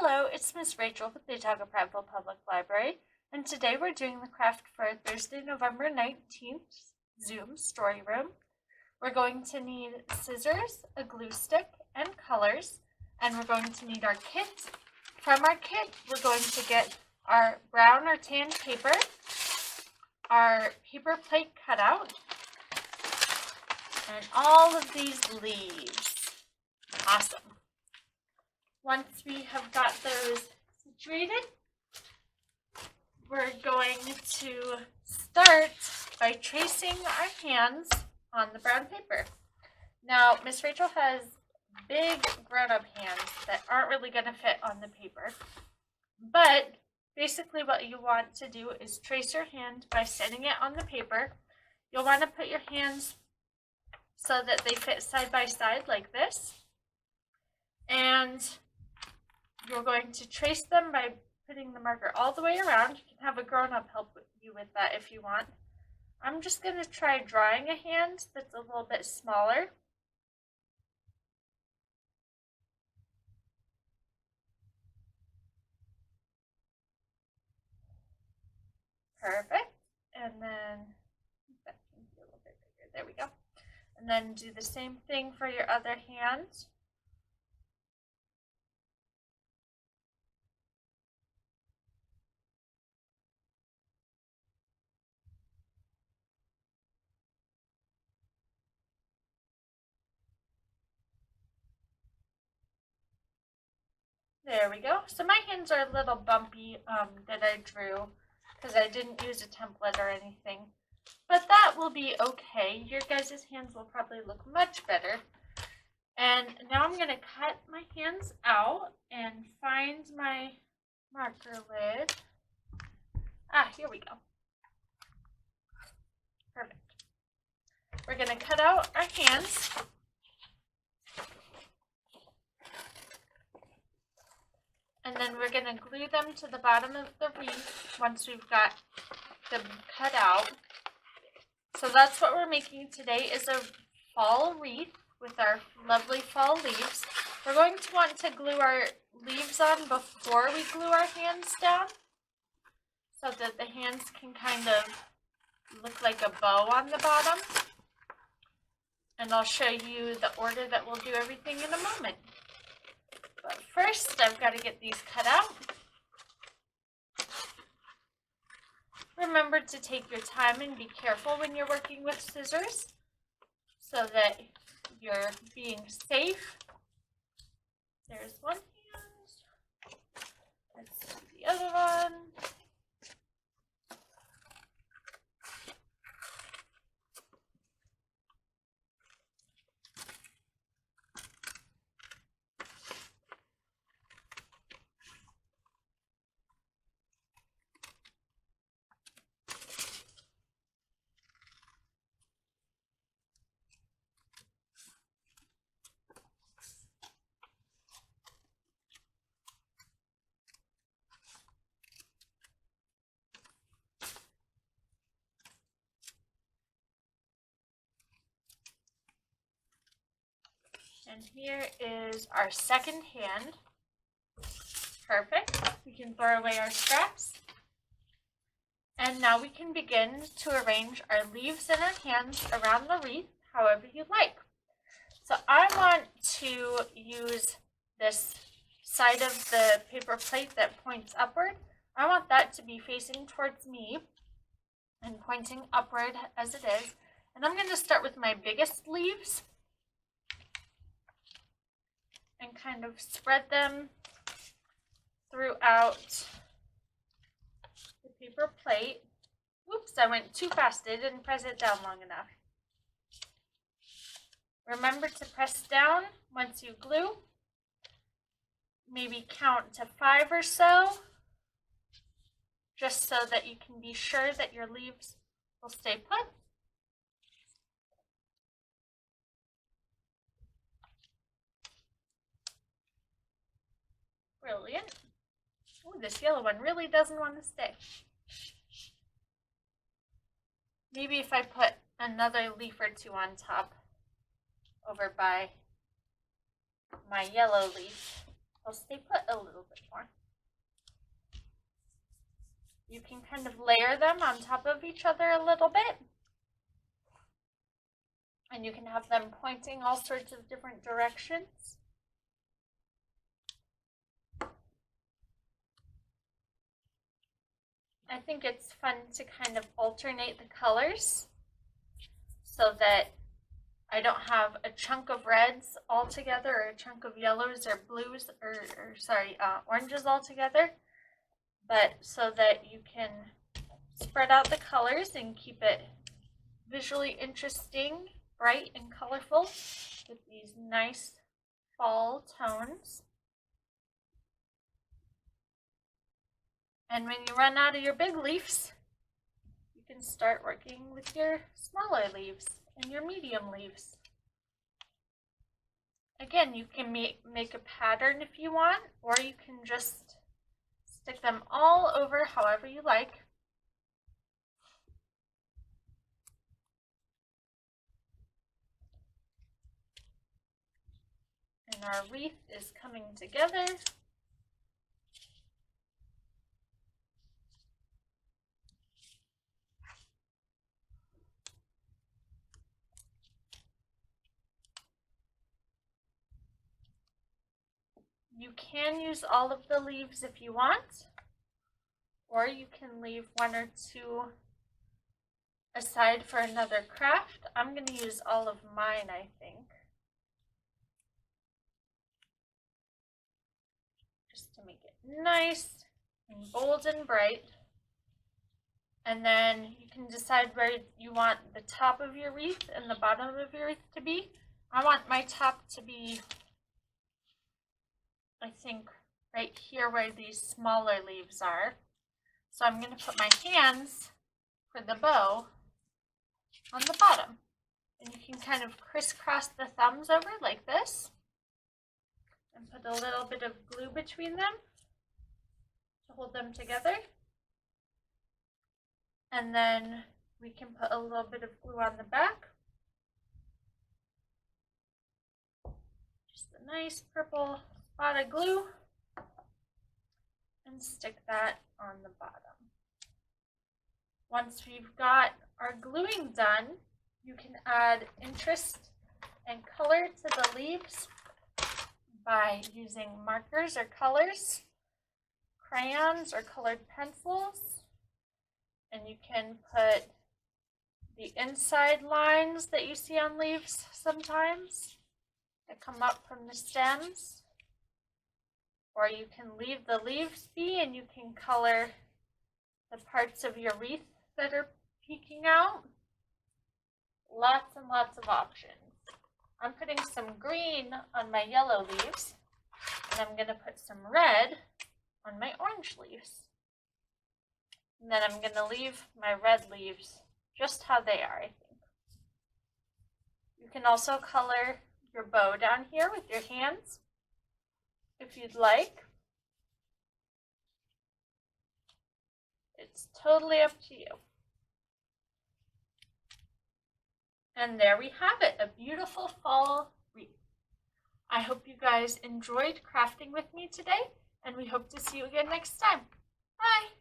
Hello, it's Miss Rachel with the Otago Prattville Public Library, and today we're doing the craft for Thursday, November 19th Zoom Story Room. We're going to need scissors, a glue stick, and colors, and we're going to need our kit. From our kit, we're going to get our brown or tan paper, our paper plate cutout, and all of these leaves. Awesome. Once we have got those situated, we're going to start by tracing our hands on the brown paper. Now, Miss Rachel has big grown-up hands that aren't really going to fit on the paper, but basically what you want to do is trace your hand by setting it on the paper. You'll want to put your hands so that they fit side by side like this, and you're going to trace them by putting the marker all the way around. You can have a grown-up help you with that if you want. I'm just going to try drawing a hand that's a little bit smaller. Perfect. And then that can be a little bit bigger. There we go. And then do the same thing for your other hand. There we go. So my hands are a little bumpy that I drew because I didn't use a template or anything. But that will be okay. Your guys' hands will probably look much better. And now I'm going to cut my hands out and find my marker lid. Here we go. Perfect. We're going to cut out our hands. And then we're going to glue them to the bottom of the wreath once we've got them cut out. So that's what we're making today, is a fall wreath with our lovely fall leaves. We're going to want to glue our leaves on before we glue our hands down so that the hands can kind of look like a bow on the bottom. And I'll show you the order that we'll do everything in a moment. But first, I've got to get these cut out. Remember to take your time and be careful when you're working with scissors so that you're being safe. There's one hand. Let's do the other one. And here is our second hand. Perfect. We can throw away our scraps. And now we can begin to arrange our leaves and our hands around the wreath however you like. So I want to use this side of the paper plate that points upward. I want that to be facing towards me and pointing upward as it is. And I'm going to start with my biggest leaves and kind of spread them throughout the paper plate. Oops, I went too fast. I didn't press it down long enough. Remember to press down once you glue. Maybe count to 5 or so, just so that you can be sure that your leaves will stay put. Brilliant. Ooh, this yellow one really doesn't want to stay. Maybe if I put another leaf or two on top over by my yellow leaf, They'll stay put a little bit more. You can kind of layer them on top of each other a little bit. And you can have them pointing all sorts of different directions. I think it's fun to kind of alternate the colors so that I don't have a chunk of reds all together or a chunk of yellows or blues or oranges all together, but so that you can spread out the colors and keep it visually interesting, bright and colorful with these nice fall tones. And when you run out of your big leaves, you can start working with your smaller leaves and your medium leaves. Again, you can make a pattern if you want, or you can just stick them all over however you like. And our wreath is coming together. You can use all of the leaves if you want, or you can leave one or two aside for another craft. I'm going to use all of mine, I think, just to make it nice and bold and bright. And then you can decide where you want the top of your wreath and the bottom of your wreath to be. I want my top to be, I think, right here where these smaller leaves are. So I'm going to put my hands for the bow on the bottom. And you can kind of crisscross the thumbs over like this and put a little bit of glue between them to hold them together. And then we can put a little bit of glue on the back. Just a nice purple spot of glue. And stick that on the bottom. Once we've got our gluing done, you can add interest and color to the leaves by using markers or colors, crayons or colored pencils. And you can put the inside lines that you see on leaves sometimes that come up from the stems. Or you can leave the leaves be and you can color the parts of your wreath that are peeking out. Lots and lots of options. I'm putting some green on my yellow leaves, and I'm going to put some red on my orange leaves. And then I'm going to leave my red leaves just how they are, I think. You can also color your bow down here with your hands if you'd like. It's totally up to you. And there we have it, a beautiful fall wreath. I hope you guys enjoyed crafting with me today, and we hope to see you again next time. Bye!